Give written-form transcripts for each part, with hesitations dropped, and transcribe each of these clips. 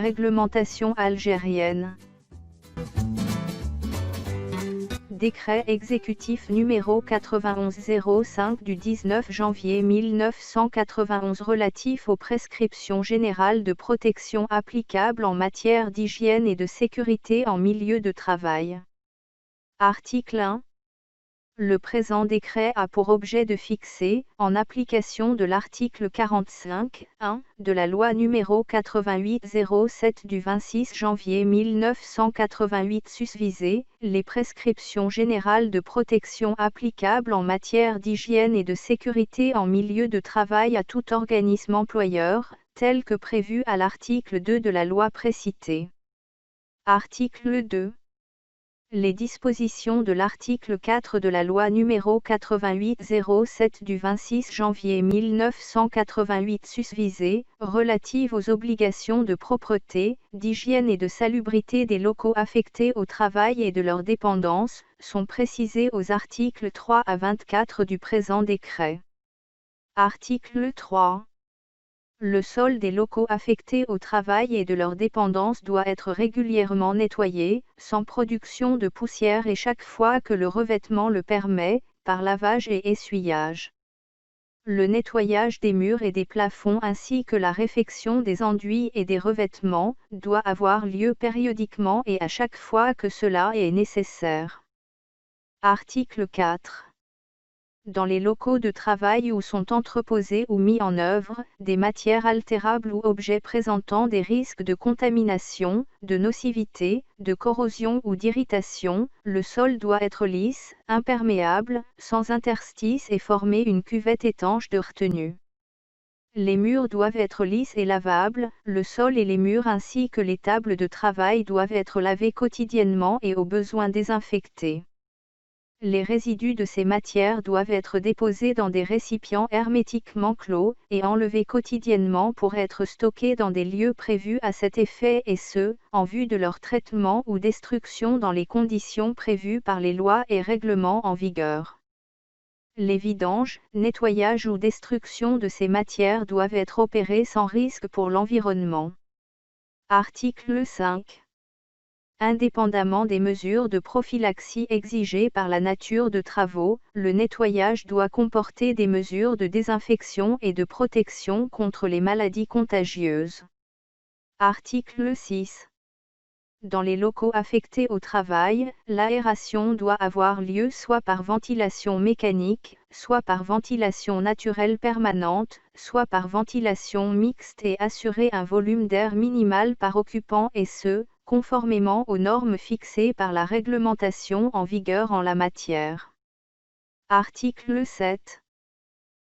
Réglementation algérienne. Décret exécutif numéro 9105 du 19 janvier 1991 relatif aux prescriptions générales de protection applicables en matière d'hygiène et de sécurité en milieu de travail. Article 1. Le présent décret a pour objet de fixer, en application de l'article 45.1 de la loi n° 8807 du 26 janvier 1988 susvisée, les prescriptions générales de protection applicables en matière d'hygiène et de sécurité en milieu de travail à tout organisme employeur, tel que prévu à l'article 2 de la loi précitée. Article 2. Les dispositions de l'article 4 de la loi n° 8807 du 26 janvier 1988 susvisée, relatives aux obligations de propreté, d'hygiène et de salubrité des locaux affectés au travail et de leurs dépendances, sont précisées aux articles 3 à 24 du présent décret. Article 3. Le sol des locaux affectés au travail et de leurs dépendances doit être régulièrement nettoyé, sans production de poussière et chaque fois que le revêtement le permet, par lavage et essuyage. Le nettoyage des murs et des plafonds ainsi que la réfection des enduits et des revêtements, doit avoir lieu périodiquement et à chaque fois que cela est nécessaire. Article 4. Dans les locaux de travail où sont entreposés ou mis en œuvre des matières altérables ou objets présentant des risques de contamination, de nocivité, de corrosion ou d'irritation, le sol doit être lisse, imperméable, sans interstices et former une cuvette étanche de retenue. Les murs doivent être lisses et lavables, le sol et les murs ainsi que les tables de travail doivent être lavés quotidiennement et au besoin désinfectés. Les résidus de ces matières doivent être déposés dans des récipients hermétiquement clos, et enlevés quotidiennement pour être stockés dans des lieux prévus à cet effet et ce, en vue de leur traitement ou destruction dans les conditions prévues par les lois et règlements en vigueur. Les vidanges, nettoyages ou destruction de ces matières doivent être opérés sans risque pour l'environnement. Article 5. Indépendamment des mesures de prophylaxie exigées par la nature de travaux, le nettoyage doit comporter des mesures de désinfection et de protection contre les maladies contagieuses. Article 6. Dans les locaux affectés au travail, l'aération doit avoir lieu soit par ventilation mécanique, soit par ventilation naturelle permanente, soit par ventilation mixte et assurer un volume d'air minimal par occupant et ce, conformément aux normes fixées par la réglementation en vigueur en la matière. Article 7.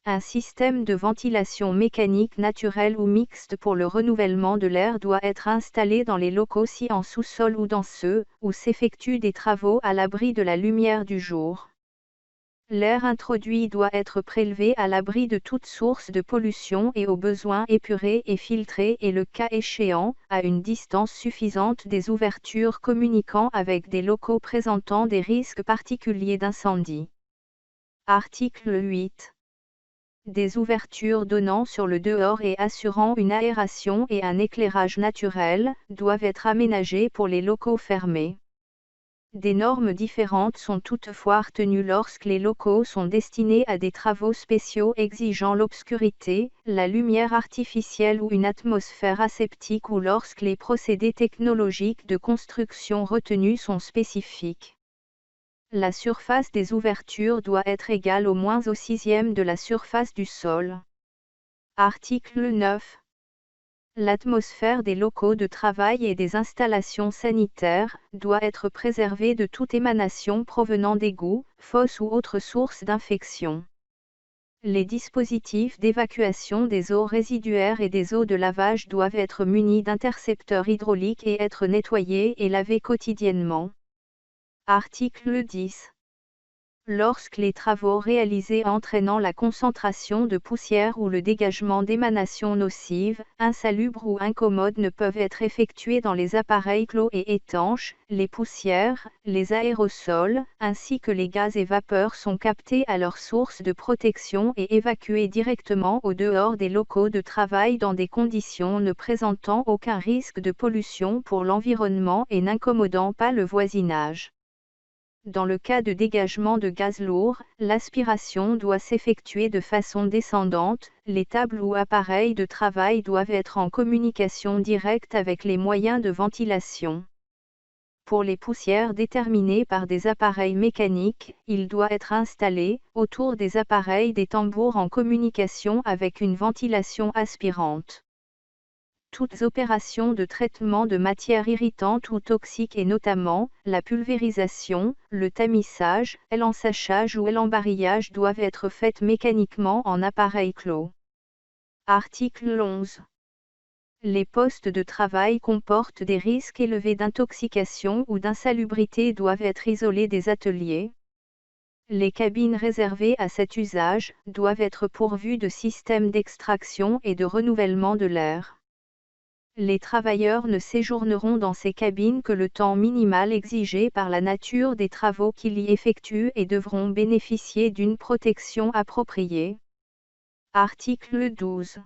Un système de ventilation mécanique naturelle ou mixte pour le renouvellement de l'air doit être installé dans les locaux si en sous-sol ou dans ceux où s'effectuent des travaux à l'abri de la lumière du jour. L'air introduit doit être prélevé à l'abri de toute source de pollution et au besoin épuré et filtré et le cas échéant, à une distance suffisante des ouvertures communiquant avec des locaux présentant des risques particuliers d'incendie. Article 8. Des ouvertures donnant sur le dehors et assurant une aération et un éclairage naturel, doivent être aménagées pour les locaux fermés. Des normes différentes sont toutefois retenues lorsque les locaux sont destinés à des travaux spéciaux exigeant l'obscurité, la lumière artificielle ou une atmosphère aseptique ou lorsque les procédés technologiques de construction retenus sont spécifiques. La surface des ouvertures doit être égale au moins au sixième de la surface du sol. Article 9. L'atmosphère des locaux de travail et des installations sanitaires doit être préservée de toute émanation provenant d'égouts, fosses ou autres sources d'infection. Les dispositifs d'évacuation des eaux résiduaires et des eaux de lavage doivent être munis d'intercepteurs hydrauliques et être nettoyés et lavés quotidiennement. Article 10. Lorsque les travaux réalisés entraînant la concentration de poussière ou le dégagement d'émanations nocives, insalubres ou incommodes ne peuvent être effectués dans les appareils clos et étanches, les poussières, les aérosols, ainsi que les gaz et vapeurs sont captés à leur source de protection et évacués directement au dehors des locaux de travail dans des conditions ne présentant aucun risque de pollution pour l'environnement et n'incommodant pas le voisinage. Dans le cas de dégagement de gaz lourd, l'aspiration doit s'effectuer de façon descendante, les tables ou appareils de travail doivent être en communication directe avec les moyens de ventilation. Pour les poussières déterminées par des appareils mécaniques, il doit être installé, autour des appareils des tambours en communication avec une ventilation aspirante. Toutes opérations de traitement de matières irritantes ou toxiques et notamment, la pulvérisation, le tamisage, l'ensachage ou l'embarillage doivent être faites mécaniquement en appareil clos. Article 11. Les postes de travail comportent des risques élevés d'intoxication ou d'insalubrité doivent être isolés des ateliers. Les cabines réservées à cet usage doivent être pourvues de systèmes d'extraction et de renouvellement de l'air. Les travailleurs ne séjourneront dans ces cabines que le temps minimal exigé par la nature des travaux qu'ils y effectuent et devront bénéficier d'une protection appropriée. Article 12.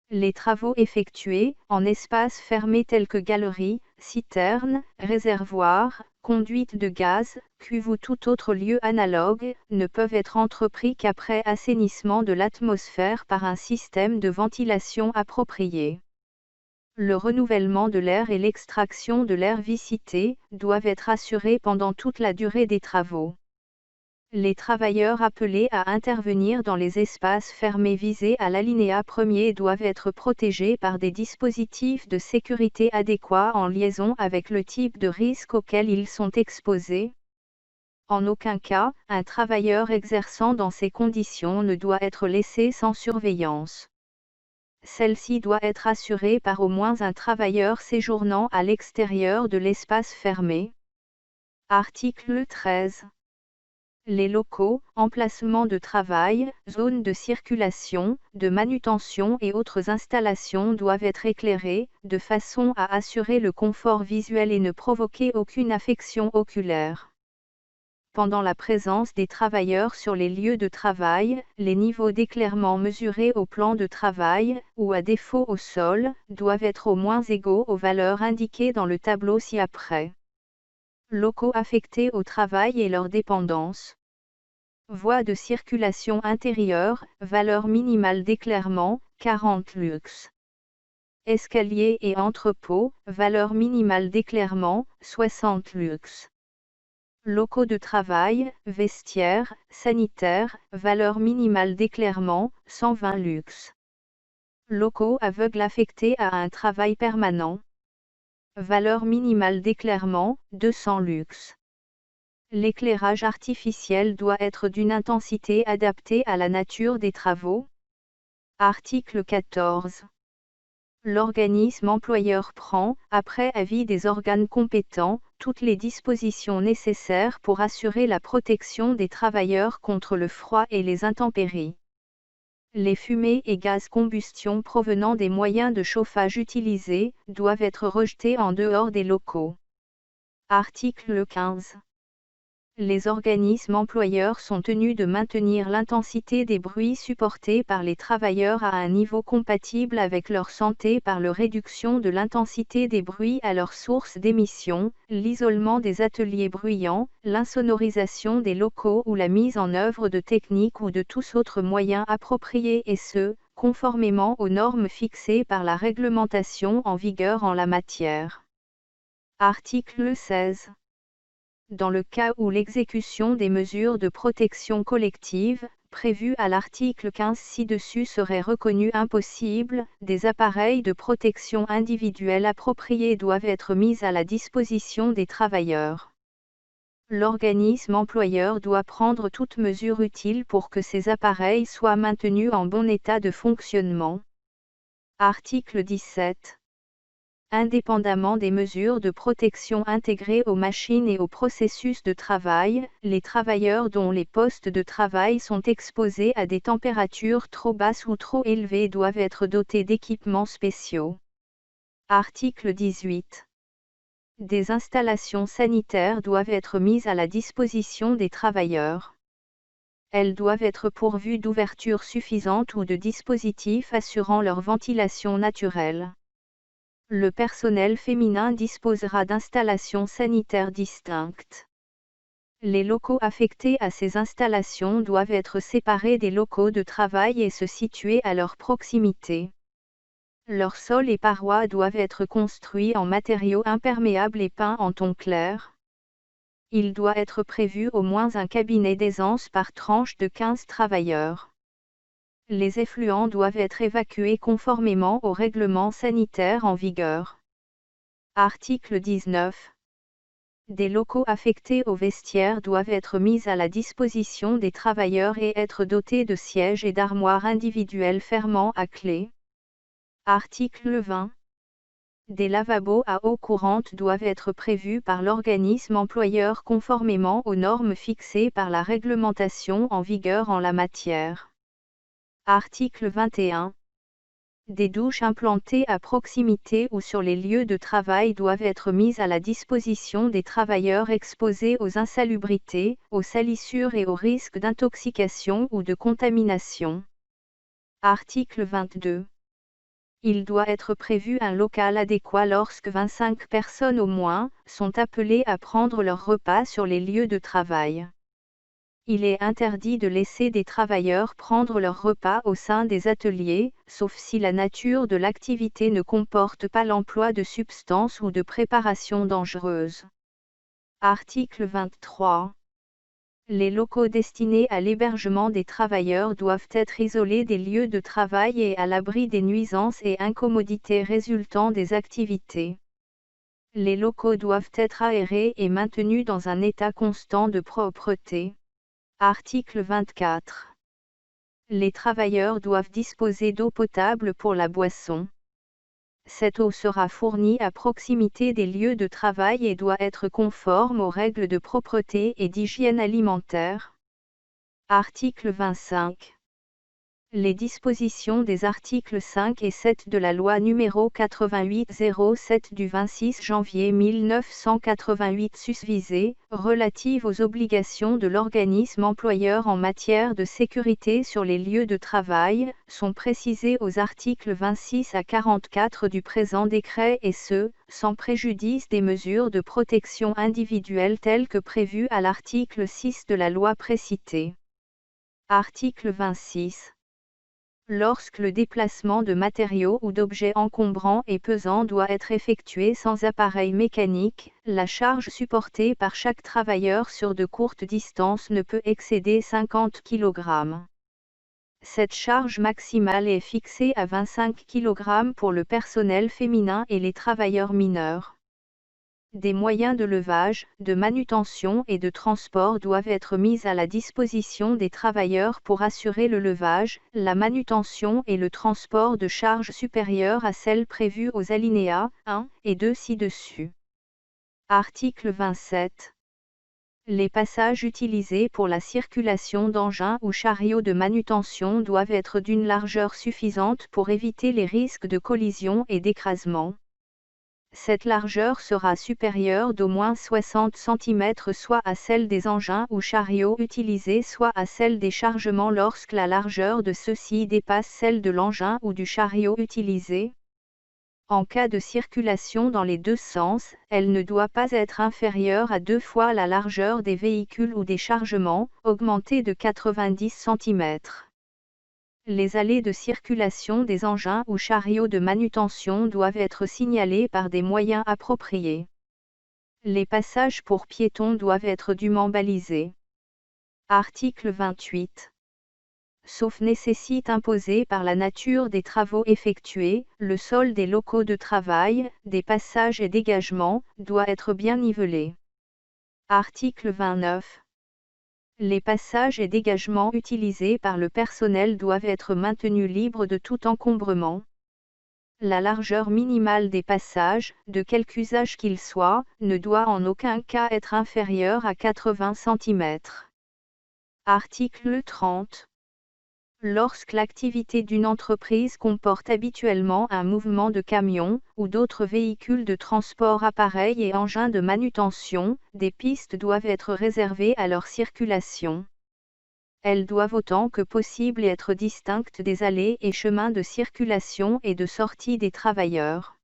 Les travaux effectués, en espaces fermés tels que galeries, citernes, réservoirs, conduites de gaz, cuves ou tout autre lieu analogue, ne peuvent être entrepris qu'après assainissement de l'atmosphère par un système de ventilation approprié. Le renouvellement de l'air et l'extraction de l'air vicité doivent être assurés pendant toute la durée des travaux. Les travailleurs appelés à intervenir dans les espaces fermés visés à l'alinéa 1er doivent être protégés par des dispositifs de sécurité adéquats en liaison avec le type de risque auquel ils sont exposés. En aucun cas, un travailleur exerçant dans ces conditions ne doit être laissé sans surveillance. Celle-ci doit être assurée par au moins un travailleur séjournant à l'extérieur de l'espace fermé. Article 13. Les locaux, emplacements de travail, zones de circulation, de manutention et autres installations doivent être éclairés, de façon à assurer le confort visuel et ne provoquer aucune affection oculaire. Pendant la présence des travailleurs sur les lieux de travail, les niveaux d'éclairement mesurés au plan de travail, ou à défaut au sol, doivent être au moins égaux aux valeurs indiquées dans le tableau ci-après. Locaux affectés au travail et leurs dépendances. Voies de circulation intérieure, valeur minimale d'éclairement, 40 lux. Escaliers et entrepôts, valeur minimale d'éclairement, 60 lux. Locaux de travail, vestiaires, sanitaires, valeur minimale d'éclairement, 120 lux. Locaux aveugles affectés à un travail permanent. Valeur minimale d'éclairement, 200 lux. L'éclairage artificiel doit être d'une intensité adaptée à la nature des travaux. Article 14. L'organisme employeur prend, après avis des organes compétents, toutes les dispositions nécessaires pour assurer la protection des travailleurs contre le froid et les intempéries. Les fumées et gaz combustion provenant des moyens de chauffage utilisés doivent être rejetés en dehors des locaux. Article 15. Les organismes employeurs sont tenus de maintenir l'intensité des bruits supportés par les travailleurs à un niveau compatible avec leur santé par la réduction de l'intensité des bruits à leur source d'émission, l'isolement des ateliers bruyants, l'insonorisation des locaux ou la mise en œuvre de techniques ou de tous autres moyens appropriés et ce, conformément aux normes fixées par la réglementation en vigueur en la matière. Article 16. Dans le cas où l'exécution des mesures de protection collective, prévues à l'article 15 ci-dessus serait reconnue impossible, des appareils de protection individuelle appropriés doivent être mis à la disposition des travailleurs. L'organisme employeur doit prendre toute mesure utile pour que ces appareils soient maintenus en bon état de fonctionnement. Article 17. Indépendamment des mesures de protection intégrées aux machines et aux processus de travail, les travailleurs dont les postes de travail sont exposés à des températures trop basses ou trop élevées doivent être dotés d'équipements spéciaux. Article 18. Des installations sanitaires doivent être mises à la disposition des travailleurs. Elles doivent être pourvues d'ouvertures suffisantes ou de dispositifs assurant leur ventilation naturelle. Le personnel féminin disposera d'installations sanitaires distinctes. Les locaux affectés à ces installations doivent être séparés des locaux de travail et se situer à leur proximité. Leurs sols et parois doivent être construits en matériaux imperméables et peints en ton clair. Il doit être prévu au moins un cabinet d'aisance par tranche de 15 travailleurs. Les effluents doivent être évacués conformément aux règlements sanitaires en vigueur. Article 19. Des locaux affectés aux vestiaires doivent être mis à la disposition des travailleurs et être dotés de sièges et d'armoires individuelles fermant à clé. Article 20. Des lavabos à eau courante doivent être prévus par l'organisme employeur conformément aux normes fixées par la réglementation en vigueur en la matière. Article 21. Des douches implantées à proximité ou sur les lieux de travail doivent être mises à la disposition des travailleurs exposés aux insalubrités, aux salissures et aux risques d'intoxication ou de contamination. Article 22. Il doit être prévu un local adéquat lorsque 25 personnes au moins sont appelées à prendre leur repas sur les lieux de travail. Il est interdit de laisser des travailleurs prendre leur repas au sein des ateliers, sauf si la nature de l'activité ne comporte pas l'emploi de substances ou de préparations dangereuses. Article 23. Les locaux destinés à l'hébergement des travailleurs doivent être isolés des lieux de travail et à l'abri des nuisances et incommodités résultant des activités. Les locaux doivent être aérés et maintenus dans un état constant de propreté. Article 24. Les travailleurs doivent disposer d'eau potable pour la boisson. Cette eau sera fournie à proximité des lieux de travail et doit être conforme aux règles de propreté et d'hygiène alimentaire. Article 25. Les dispositions des articles 5 et 7 de la loi n° 88-07 du 26 janvier 1988 susvisée, relatives aux obligations de l'organisme employeur en matière de sécurité sur les lieux de travail, sont précisées aux articles 26 à 44 du présent décret et ce, sans préjudice des mesures de protection individuelle telles que prévues à l'article 6 de la loi précitée. Article 26. Lorsque le déplacement de matériaux ou d'objets encombrants et pesants doit être effectué sans appareil mécanique, la charge supportée par chaque travailleur sur de courtes distances ne peut excéder 50 kg. Cette charge maximale est fixée à 25 kg pour le personnel féminin et les travailleurs mineurs. Des moyens de levage, de manutention et de transport doivent être mis à la disposition des travailleurs pour assurer le levage, la manutention et le transport de charges supérieures à celles prévues aux alinéas 1 et 2 ci-dessus. Article 27. Les passages utilisés pour la circulation d'engins ou chariots de manutention doivent être d'une largeur suffisante pour éviter les risques de collision et d'écrasement. Cette largeur sera supérieure d'au moins 60 cm soit à celle des engins ou chariots utilisés soit à celle des chargements lorsque la largeur de ceux-ci dépasse celle de l'engin ou du chariot utilisé. En cas de circulation dans les deux sens, elle ne doit pas être inférieure à 2 fois la largeur des véhicules ou des chargements, augmentée de 90 cm. Les allées de circulation des engins ou chariots de manutention doivent être signalés par des moyens appropriés. Les passages pour piétons doivent être dûment balisés. Article 28. Sauf nécessité imposée par la nature des travaux effectués, le sol des locaux de travail, des passages et dégagements, doit être bien nivelé. Article 29. Les passages et dégagements utilisés par le personnel doivent être maintenus libres de tout encombrement. La largeur minimale des passages, de quelque usage qu'ils soient, ne doit en aucun cas être inférieure à 80 cm. Article 30. Lorsque l'activité d'une entreprise comporte habituellement un mouvement de camions, ou d'autres véhicules de transport, appareils et engins de manutention, des pistes doivent être réservées à leur circulation. Elles doivent autant que possible être distinctes des allées et chemins de circulation et de sortie des travailleurs.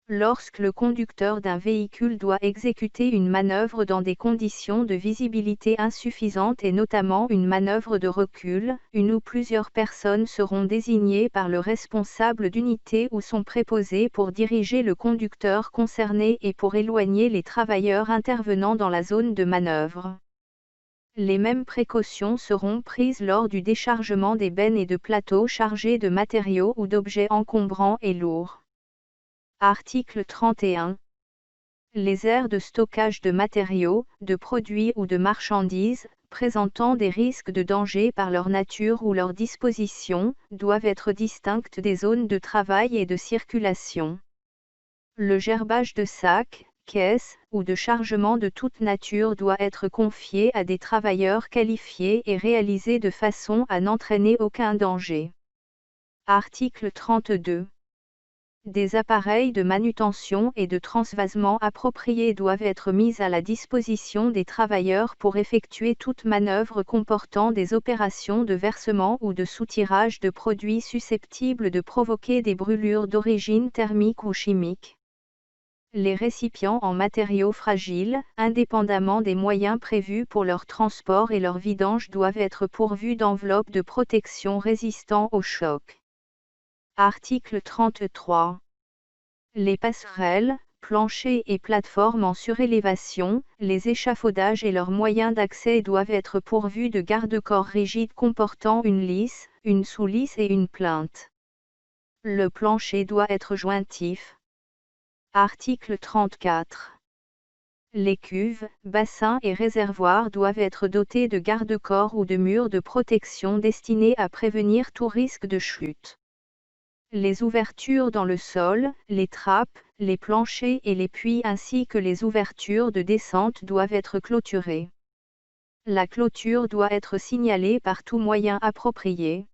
Lorsque le conducteur d'un véhicule doit exécuter une manœuvre dans des conditions de visibilité insuffisantes et notamment une manœuvre de recul, une ou plusieurs personnes seront désignées par le responsable d'unité ou sont préposées pour diriger le conducteur concerné et pour éloigner les travailleurs intervenant dans la zone de manœuvre. Les mêmes précautions seront prises lors du déchargement des bennes et de plateaux chargés de matériaux ou d'objets encombrants et lourds. Article 31. Les aires de stockage de matériaux, de produits ou de marchandises, présentant des risques de danger par leur nature ou leur disposition, doivent être distinctes des zones de travail et de circulation. Le gerbage de sacs, caisses, ou de chargement de toute nature doit être confié à des travailleurs qualifiés et réalisé de façon à n'entraîner aucun danger. Article 32. Des appareils de manutention et de transvasement appropriés doivent être mis à la disposition des travailleurs pour effectuer toute manœuvre comportant des opérations de versement ou de soutirage de produits susceptibles de provoquer des brûlures d'origine thermique ou chimique. Les récipients en matériaux fragiles, indépendamment des moyens prévus pour leur transport et leur vidange, doivent être pourvus d'enveloppes de protection résistant au choc. Article 33. Les passerelles, planchers et plateformes en surélévation, les échafaudages et leurs moyens d'accès doivent être pourvus de garde-corps rigides comportant une lisse, une sous-lisse et une plinthe. Le plancher doit être jointif. Article 34. Les cuves, bassins et réservoirs doivent être dotés de garde-corps ou de murs de protection destinés à prévenir tout risque de chute. Les ouvertures dans le sol, les trappes, les planchers et les puits ainsi que les ouvertures de descente doivent être clôturées. La clôture doit être signalée par tout moyen approprié.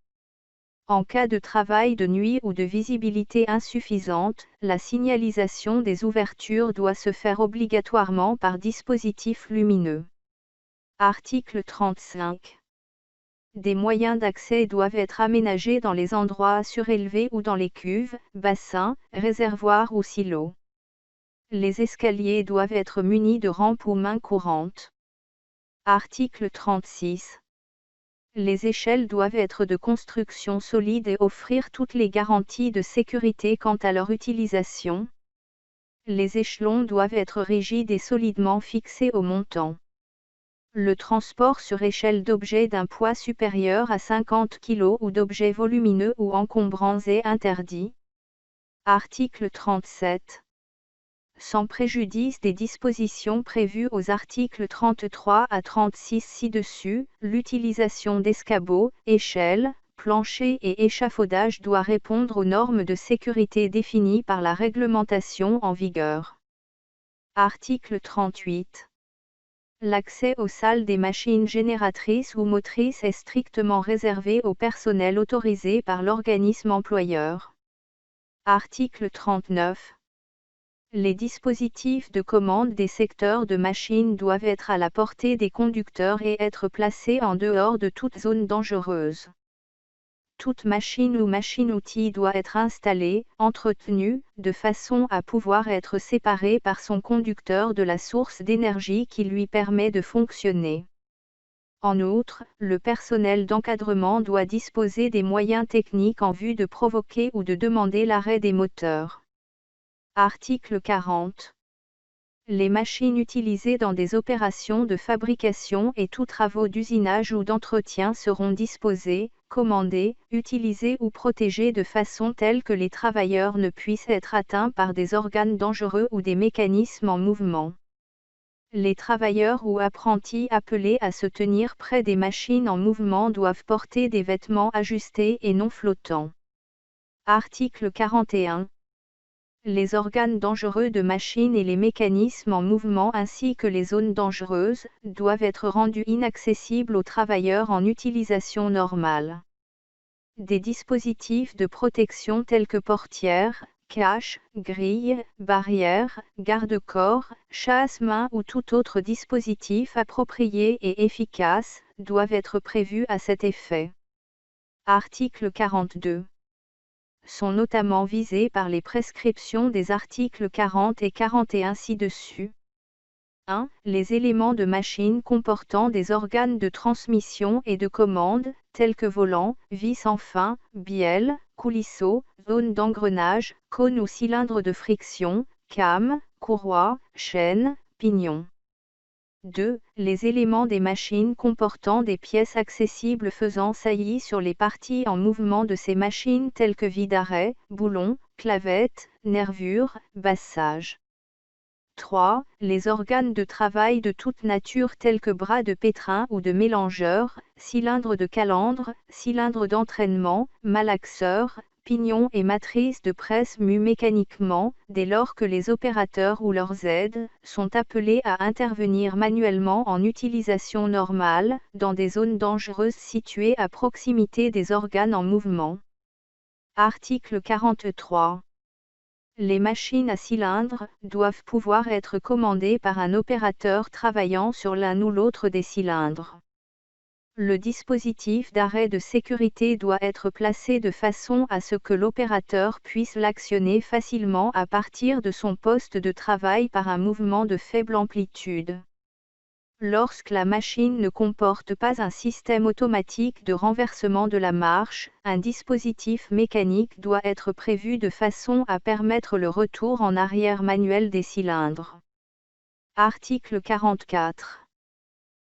En cas de travail de nuit ou de visibilité insuffisante, la signalisation des ouvertures doit se faire obligatoirement par dispositif lumineux. Article 35. Des moyens d'accès doivent être aménagés dans les endroits surélevés ou dans les cuves, bassins, réservoirs ou silos. Les escaliers doivent être munis de rampes ou mains courantes. Article 36. Les échelles doivent être de construction solide et offrir toutes les garanties de sécurité quant à leur utilisation. Les échelons doivent être rigides et solidement fixés au montant. Le transport sur échelle d'objets d'un poids supérieur à 50 kg ou d'objets volumineux ou encombrants est interdit. Article 37. Sans préjudice des dispositions prévues aux articles 33 à 36 ci-dessus, l'utilisation d'escabeaux, échelles, planchers et échafaudages doit répondre aux normes de sécurité définies par la réglementation en vigueur. Article 38. L'accès aux salles des machines génératrices ou motrices est strictement réservé au personnel autorisé par l'organisme employeur. Article 39. Les dispositifs de commande des secteurs de machines doivent être à la portée des conducteurs et être placés en dehors de toute zone dangereuse. Toute machine ou machine-outil doit être installée, entretenue, de façon à pouvoir être séparée par son conducteur de la source d'énergie qui lui permet de fonctionner. En outre, le personnel d'encadrement doit disposer des moyens techniques en vue de provoquer ou de demander l'arrêt des moteurs. Article 40. Les machines utilisées dans des opérations de fabrication et tous travaux d'usinage ou d'entretien seront disposées, commandées, utilisées ou protégées de façon telle que les travailleurs ne puissent être atteints par des organes dangereux ou des mécanismes en mouvement. Les travailleurs ou apprentis appelés à se tenir près des machines en mouvement doivent porter des vêtements ajustés et non flottants. Article 41. Les organes dangereux de machines et les mécanismes en mouvement ainsi que les zones dangereuses doivent être rendus inaccessibles aux travailleurs en utilisation normale. Des dispositifs de protection tels que portières, caches, grilles, barrières, garde-corps, chasse-main ou tout autre dispositif approprié et efficace doivent être prévus à cet effet. Article 42. Sont notamment visés par les prescriptions des articles 40 et 41 ci-dessus. 1. Les éléments de machine comportant des organes de transmission et de commande, tels que volant, vis en fin, bielle, coulisseau, zone d'engrenage, cône ou cylindre de friction, came, courroie, chaîne, pignon. 2. Les éléments des machines comportant des pièces accessibles faisant saillie sur les parties en mouvement de ces machines telles que vide arrêt, boulon, clavette, nervure, bassage. 3. Les organes de travail de toute nature tels que bras de pétrin ou de mélangeur, cylindres de calandre, cylindres d'entraînement, malaxeurs, pignons et matrices de presse mues mécaniquement, dès lors que les opérateurs ou leurs aides sont appelés à intervenir manuellement en utilisation normale, dans des zones dangereuses situées à proximité des organes en mouvement. Article 43. Les machines à cylindres doivent pouvoir être commandées par un opérateur travaillant sur l'un ou l'autre des cylindres. Le dispositif d'arrêt de sécurité doit être placé de façon à ce que l'opérateur puisse l'actionner facilement à partir de son poste de travail par un mouvement de faible amplitude. Lorsque la machine ne comporte pas un système automatique de renversement de la marche, un dispositif mécanique doit être prévu de façon à permettre le retour en arrière manuel des cylindres. Article 44.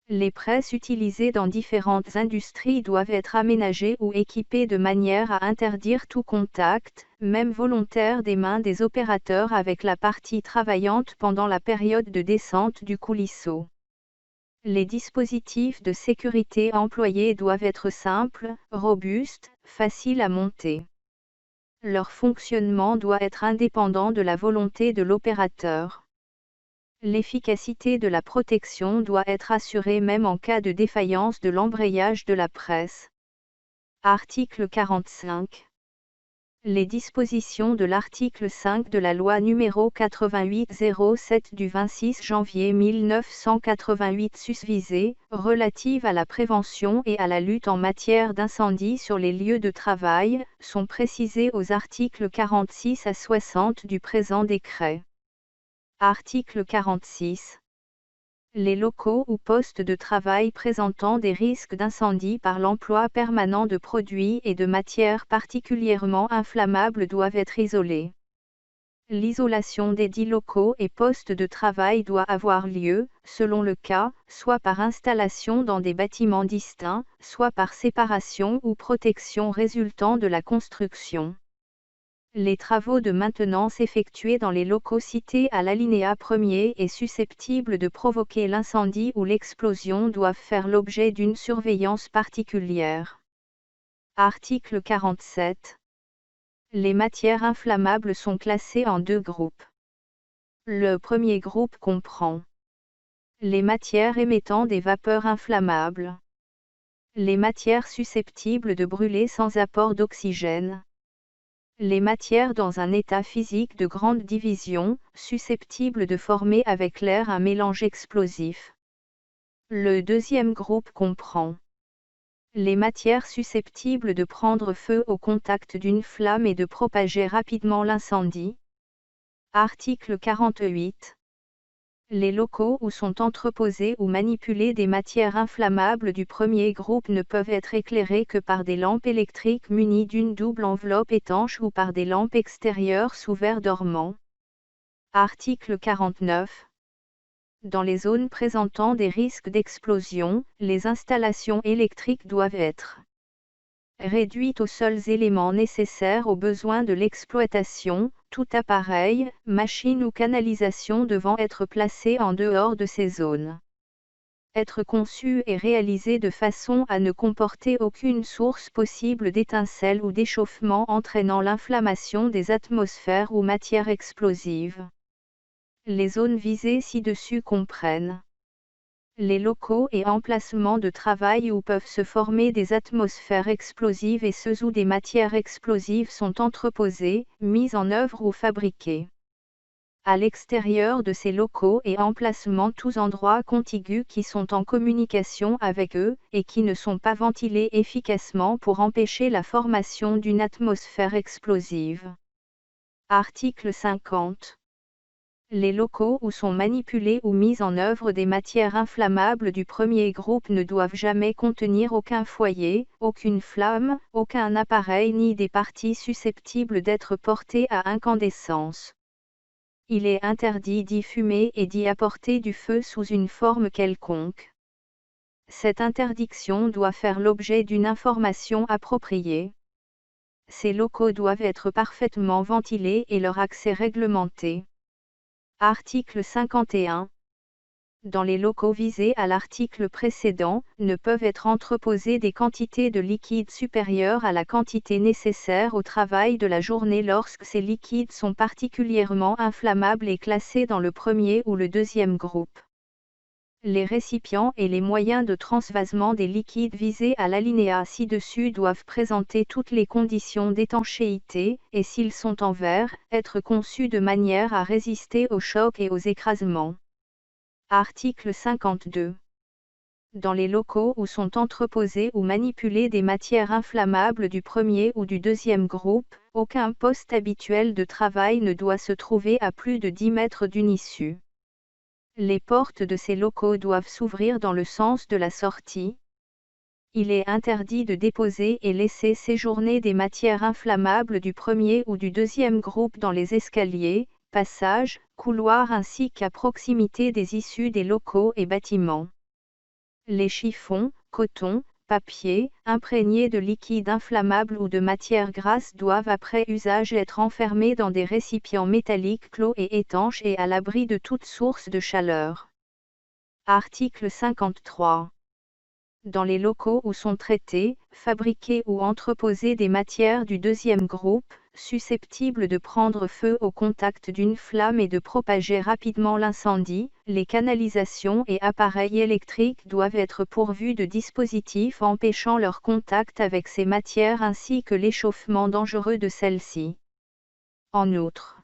Les presses utilisées dans différentes industries doivent être aménagées ou équipées de manière à interdire tout contact, même volontaire des mains des opérateurs avec la partie travaillante pendant la période de descente du coulisseau. Les dispositifs de sécurité employés doivent être simples, robustes, faciles à monter. Leur fonctionnement doit être indépendant de la volonté de l'opérateur. L'efficacité de la protection doit être assurée même en cas de défaillance de l'embrayage de la presse. Article 45. Les dispositions de l'article 5 de la loi n° 88-07 du 26 janvier 1988 susvisée, relative à la prévention et à la lutte en matière d'incendie sur les lieux de travail, sont précisées aux articles 46 à 60 du présent décret. Article 46. Les locaux ou postes de travail présentant des risques d'incendie par l'emploi permanent de produits et de matières particulièrement inflammables doivent être isolés. L'isolation des dits locaux et postes de travail doit avoir lieu, selon le cas, soit par installation dans des bâtiments distincts, soit par séparation ou protection résultant de la construction. Les travaux de maintenance effectués dans les locaux cités à l'alinéa 1er et susceptibles de provoquer l'incendie ou l'explosion doivent faire l'objet d'une surveillance particulière. Article 47. Les matières inflammables sont classées en deux groupes. Le premier groupe comprend les matières émettant des vapeurs inflammables, les matières susceptibles de brûler sans apport d'oxygène, les matières dans un état physique de grande division, susceptibles de former avec l'air un mélange explosif. Le deuxième groupe comprend les matières susceptibles de prendre feu au contact d'une flamme et de propager rapidement l'incendie. Article 48. Les locaux où sont entreposés ou manipulés des matières inflammables du premier groupe ne peuvent être éclairés que par des lampes électriques munies d'une double enveloppe étanche ou par des lampes extérieures sous verre dormant. Article 49. Dans les zones présentant des risques d'explosion, les installations électriques doivent être réduites aux seuls éléments nécessaires aux besoins de l'exploitation, tout appareil, machine ou canalisation devant être placé en dehors de ces zones. Être conçu et réalisé de façon à ne comporter aucune source possible d'étincelles ou d'échauffement entraînant l'inflammation des atmosphères ou matières explosives. Les zones visées ci-dessus comprennent les locaux et emplacements de travail où peuvent se former des atmosphères explosives et ceux où des matières explosives sont entreposées, mises en œuvre ou fabriquées. À l'extérieur de ces locaux et emplacements tous endroits contigus qui sont en communication avec eux, et qui ne sont pas ventilés efficacement pour empêcher la formation d'une atmosphère explosive. Article 50. Les locaux où sont manipulés ou mis en œuvre des matières inflammables du premier groupe ne doivent jamais contenir aucun foyer, aucune flamme, aucun appareil ni des parties susceptibles d'être portées à incandescence. Il est interdit d'y fumer et d'y apporter du feu sous une forme quelconque. Cette interdiction doit faire l'objet d'une information appropriée. Ces locaux doivent être parfaitement ventilés et leur accès réglementé. Article 51. Dans les locaux visés à l'article précédent, ne peuvent être entreposées des quantités de liquide supérieures à la quantité nécessaire au travail de la journée lorsque ces liquides sont particulièrement inflammables et classés dans le premier ou le deuxième groupe. Les récipients et les moyens de transvasement des liquides visés à l'alinéa ci-dessus doivent présenter toutes les conditions d'étanchéité, et s'ils sont en verre, être conçus de manière à résister aux chocs et aux écrasements. Article 52. Dans les locaux où sont entreposées ou manipulées des matières inflammables du premier ou du deuxième groupe, aucun poste habituel de travail ne doit se trouver à plus de 10 mètres d'une issue. Les portes de ces locaux doivent s'ouvrir dans le sens de la sortie. Il est interdit de déposer et laisser séjourner des matières inflammables du premier ou du deuxième groupe dans les escaliers, passages, couloirs ainsi qu'à proximité des issues des locaux et bâtiments. Les chiffons, coton, papier, imprégnés de liquide inflammable ou de matière grasse doivent après usage être enfermés dans des récipients métalliques clos et étanches et à l'abri de toute source de chaleur. Article 53. Dans les locaux où sont traitées, fabriquées ou entreposées des matières du deuxième groupe, susceptibles de prendre feu au contact d'une flamme et de propager rapidement l'incendie, les canalisations et appareils électriques doivent être pourvus de dispositifs empêchant leur contact avec ces matières ainsi que l'échauffement dangereux de celles-ci. En outre,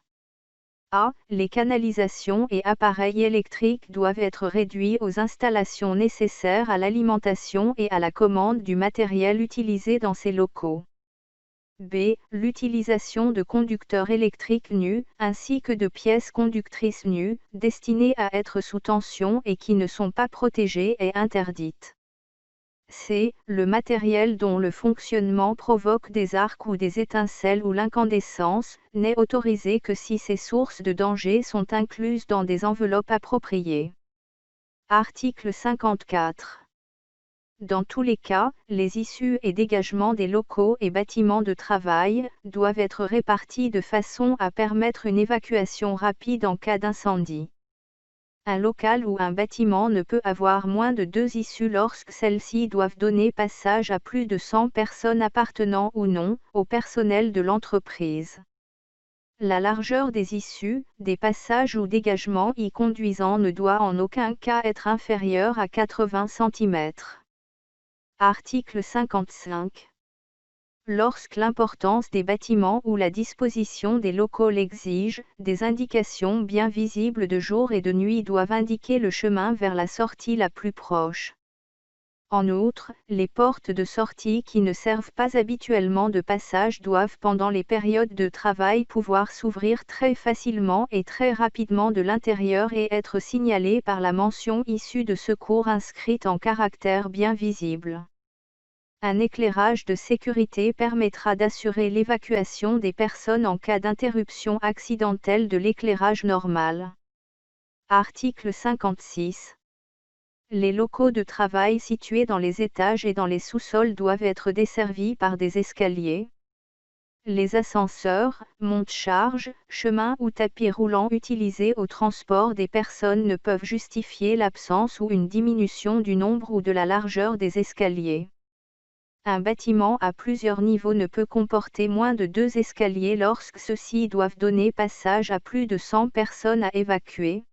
les canalisations et appareils électriques doivent être réduits aux installations nécessaires à l'alimentation et à la commande du matériel utilisé dans ces locaux. B. L'utilisation de conducteurs électriques nus, ainsi que de pièces conductrices nues, destinées à être sous tension et qui ne sont pas protégées est interdite. C. Le matériel dont le fonctionnement provoque des arcs ou des étincelles ou l'incandescence, n'est autorisé que si ces sources de danger sont incluses dans des enveloppes appropriées. Article 54. Dans tous les cas, les issues et dégagements des locaux et bâtiments de travail doivent être répartis de façon à permettre une évacuation rapide en cas d'incendie. Un local ou un bâtiment ne peut avoir moins de 2 issues lorsque celles-ci doivent donner passage à plus de 100 personnes appartenant ou non au personnel de l'entreprise. La largeur des issues, des passages ou dégagements y conduisant ne doit en aucun cas être inférieure à 80 cm. Article 55. Lorsque l'importance des bâtiments ou la disposition des locaux l'exige, des indications bien visibles de jour et de nuit doivent indiquer le chemin vers la sortie la plus proche. En outre, les portes de sortie qui ne servent pas habituellement de passage doivent pendant les périodes de travail pouvoir s'ouvrir très facilement et très rapidement de l'intérieur et être signalées par la mention issue de secours inscrite en caractères bien visibles. Un éclairage de sécurité permettra d'assurer l'évacuation des personnes en cas d'interruption accidentelle de l'éclairage normal. Article 56. Les locaux de travail situés dans les étages et dans les sous-sols doivent être desservis par des escaliers. Les ascenseurs, monte-charge, chemins ou tapis roulants utilisés au transport des personnes ne peuvent justifier l'absence ou une diminution du nombre ou de la largeur des escaliers. Un bâtiment à plusieurs niveaux ne peut comporter moins de 2 escaliers lorsque ceux-ci doivent donner passage à plus de 100 personnes à évacuer.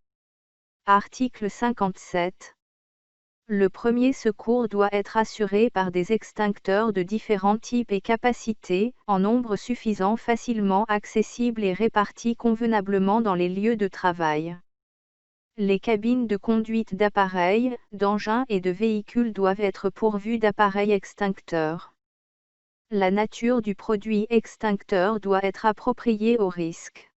Article 57. Le premier secours doit être assuré par des extincteurs de différents types et capacités, en nombre suffisant, facilement accessibles et répartis convenablement dans les lieux de travail. Les cabines de conduite d'appareils, d'engins et de véhicules doivent être pourvues d'appareils extincteurs. La nature du produit extincteur doit être appropriée au risque.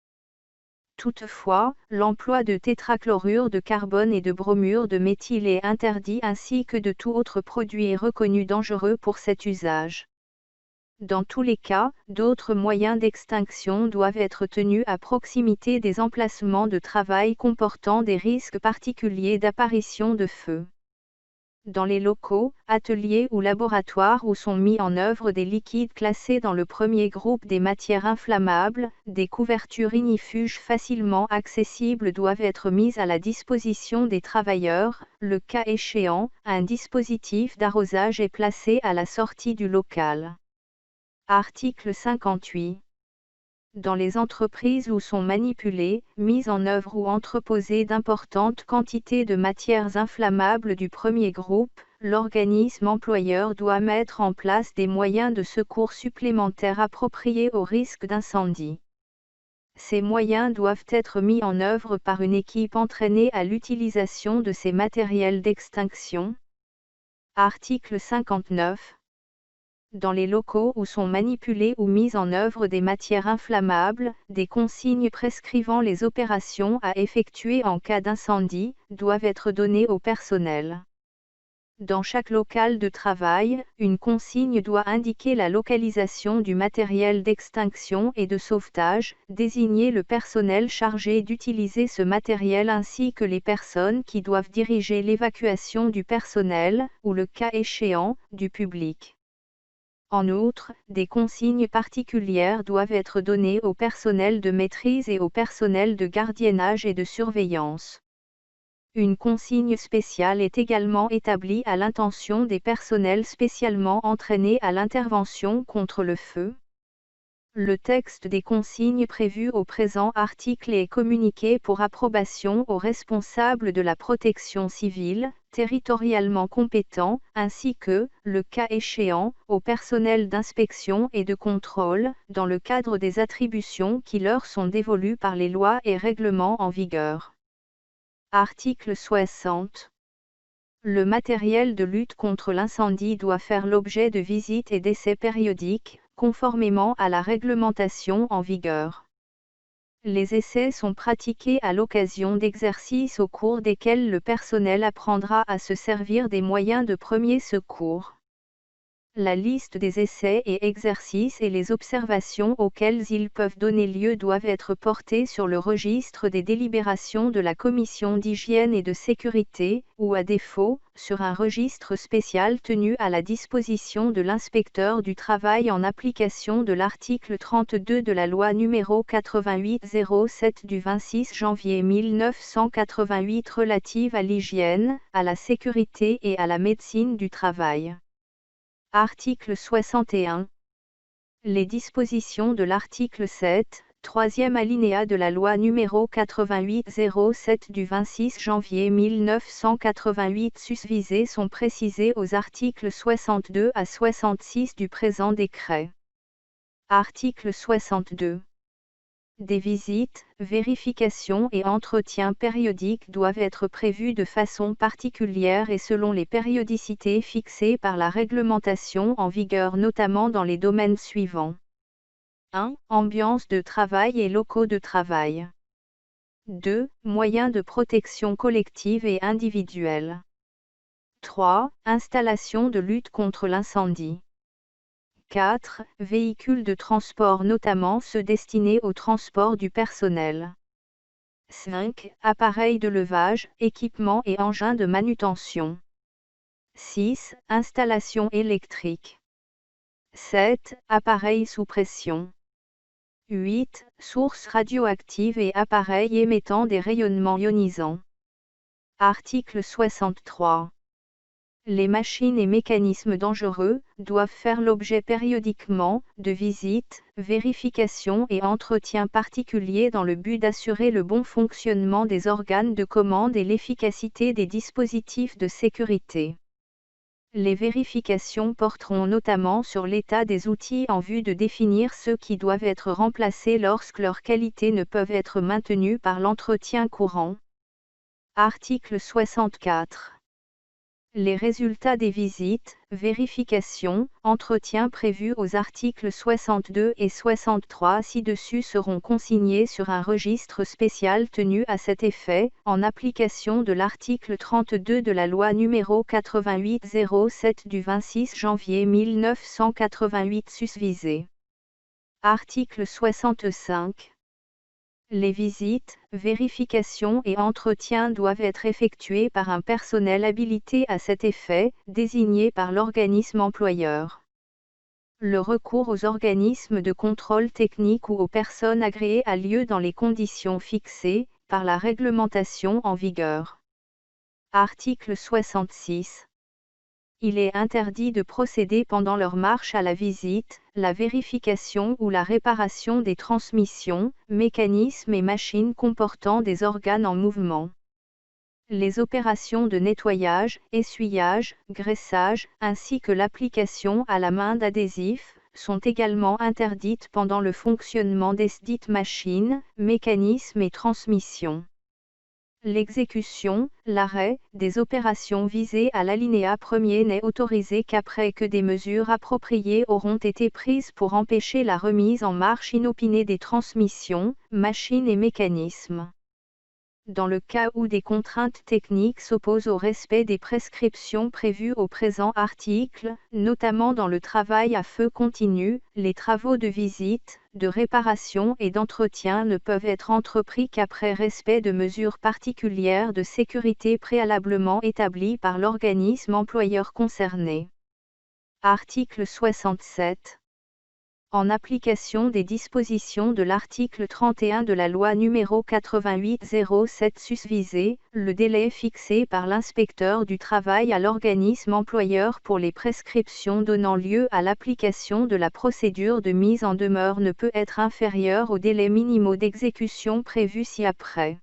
Toutefois, l'emploi de tétrachlorure de carbone et de bromure de méthyle est interdit ainsi que de tout autre produit reconnu dangereux pour cet usage. Dans tous les cas, d'autres moyens d'extinction doivent être tenus à proximité des emplacements de travail comportant des risques particuliers d'apparition de feu. Dans les locaux, ateliers ou laboratoires où sont mis en œuvre des liquides classés dans le premier groupe des matières inflammables, des couvertures ignifuges facilement accessibles doivent être mises à la disposition des travailleurs. Le cas échéant, un dispositif d'arrosage est placé à la sortie du local. Article 58. Dans les entreprises où sont manipulées, mises en œuvre ou entreposées d'importantes quantités de matières inflammables du premier groupe, l'organisme employeur doit mettre en place des moyens de secours supplémentaires appropriés au risque d'incendie. Ces moyens doivent être mis en œuvre par une équipe entraînée à l'utilisation de ces matériels d'extinction. Article 59. Dans les locaux où sont manipulées ou mises en œuvre des matières inflammables, des consignes prescrivant les opérations à effectuer en cas d'incendie doivent être données au personnel. Dans chaque local de travail, une consigne doit indiquer la localisation du matériel d'extinction et de sauvetage, désigner le personnel chargé d'utiliser ce matériel ainsi que les personnes qui doivent diriger l'évacuation du personnel, ou le cas échéant, du public. En outre, des consignes particulières doivent être données au personnel de maîtrise et au personnel de gardiennage et de surveillance. Une consigne spéciale est également établie à l'intention des personnels spécialement entraînés à l'intervention contre le feu. Le texte des consignes prévues au présent article est communiqué pour approbation aux responsables de la protection civile, territorialement compétents, ainsi que, le cas échéant, au personnel d'inspection et de contrôle, dans le cadre des attributions qui leur sont dévolues par les lois et règlements en vigueur. Article 60. Le matériel de lutte contre l'incendie doit faire l'objet de visites et d'essais périodiques, conformément à la réglementation en vigueur. Les essais sont pratiqués à l'occasion d'exercices au cours desquels le personnel apprendra à se servir des moyens de premier secours. La liste des essais et exercices et les observations auxquelles ils peuvent donner lieu doivent être portées sur le registre des délibérations de la Commission d'hygiène et de sécurité, ou à défaut, sur un registre spécial tenu à la disposition de l'inspecteur du travail en application de l'article 32 de la loi n° 88-07 du 26 janvier 1988 relative à l'hygiène, à la sécurité et à la médecine du travail. Article 61. Les dispositions de l'article 7, troisième alinéa de la loi n° 88-07 du 26 janvier 1988 susvisées sont précisées aux articles 62 à 66 du présent décret. Article 62. Des visites, vérifications et entretiens périodiques doivent être prévus de façon particulière et selon les périodicités fixées par la réglementation en vigueur, notamment dans les domaines suivants. 1. Ambiance de travail et locaux de travail. 2. Moyens de protection collective et individuelle. 3. Installation de lutte contre l'incendie. 4. Véhicules de transport, notamment ceux destinés au transport du personnel. 5. Appareils de levage, équipements et engins de manutention. 6. Installations électriques. 7. Appareils sous pression. 8. Sources radioactives et appareils émettant des rayonnements ionisants. Article 63. Les machines et mécanismes dangereux doivent faire l'objet périodiquement de visites, vérifications et entretiens particuliers dans le but d'assurer le bon fonctionnement des organes de commande et l'efficacité des dispositifs de sécurité. Les vérifications porteront notamment sur l'état des outils en vue de définir ceux qui doivent être remplacés lorsque leurs qualités ne peuvent être maintenues par l'entretien courant. Article 64. Les résultats des visites, vérifications, entretiens prévus aux articles 62 et 63 ci-dessus seront consignés sur un registre spécial tenu à cet effet, en application de l'article 32 de la loi numéro 8807 du 26 janvier 1988 susvisée. Article 65. Les visites, vérifications et entretiens doivent être effectués par un personnel habilité à cet effet, désigné par l'organisme employeur. Le recours aux organismes de contrôle technique ou aux personnes agréées a lieu dans les conditions fixées par la réglementation en vigueur. Article 66. Il est interdit de procéder pendant leur marche à la visite, la vérification ou la réparation des transmissions, mécanismes et machines comportant des organes en mouvement. Les opérations de nettoyage, essuyage, graissage, ainsi que l'application à la main d'adhésifs, sont également interdites pendant le fonctionnement des dites machines, mécanismes et transmissions. L'exécution, l'arrêt, des opérations visées à l'alinéa 1er n'est autorisé qu'après que des mesures appropriées auront été prises pour empêcher la remise en marche inopinée des transmissions, machines et mécanismes. Dans le cas où des contraintes techniques s'opposent au respect des prescriptions prévues au présent article, notamment dans le travail à feu continu, les travaux de visite, de réparation et d'entretien ne peuvent être entrepris qu'après respect de mesures particulières de sécurité préalablement établies par l'organisme employeur concerné. Article 67. En application des dispositions de l'article 31 de la loi numéro 8807 susvisée, le délai fixé par l'inspecteur du travail à l'organisme employeur pour les prescriptions donnant lieu à l'application de la procédure de mise en demeure ne peut être inférieur aux délais minimaux d'exécution prévus ci-après.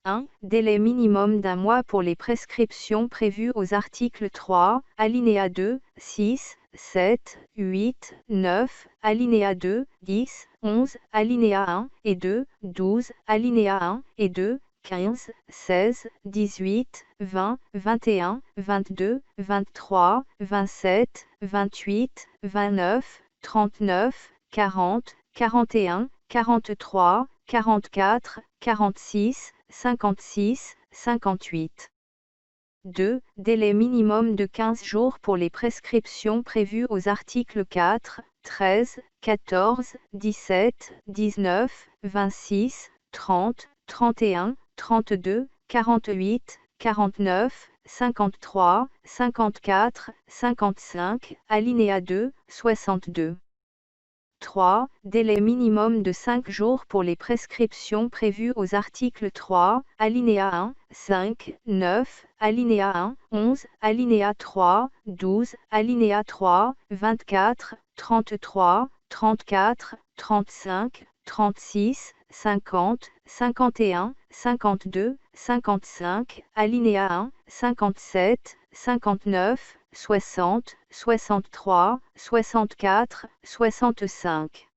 1. Délai minimum d'un mois pour les prescriptions prévues aux articles 3, alinéa 2, 6, 7, 8, 9, alinéa 2, 10, 11, alinéa 1 et 2, 12, alinéa 1 et 2, 15, 16, 18, 20, 21, 22, 23, 27, 28, 29, 39, 40, 41, 43, 44, 46, 56, 58. 2. Délai minimum de 15 jours pour les prescriptions prévues aux articles 4, 13, 14, 17, 19, 26, 30, 31, 32, 48, 49, 53, 54, 55, alinéa 2, 62. 3. Délai minimum de 5 jours pour les prescriptions prévues aux articles 3, alinéa 1, 5, 9, alinéa 1, 11, alinéa 3, 12, alinéa 3, 24, 33, 34, 35, 36, 50, 51, 52, 55, alinéa 1, 57, 59, 60, 63, 64, 65.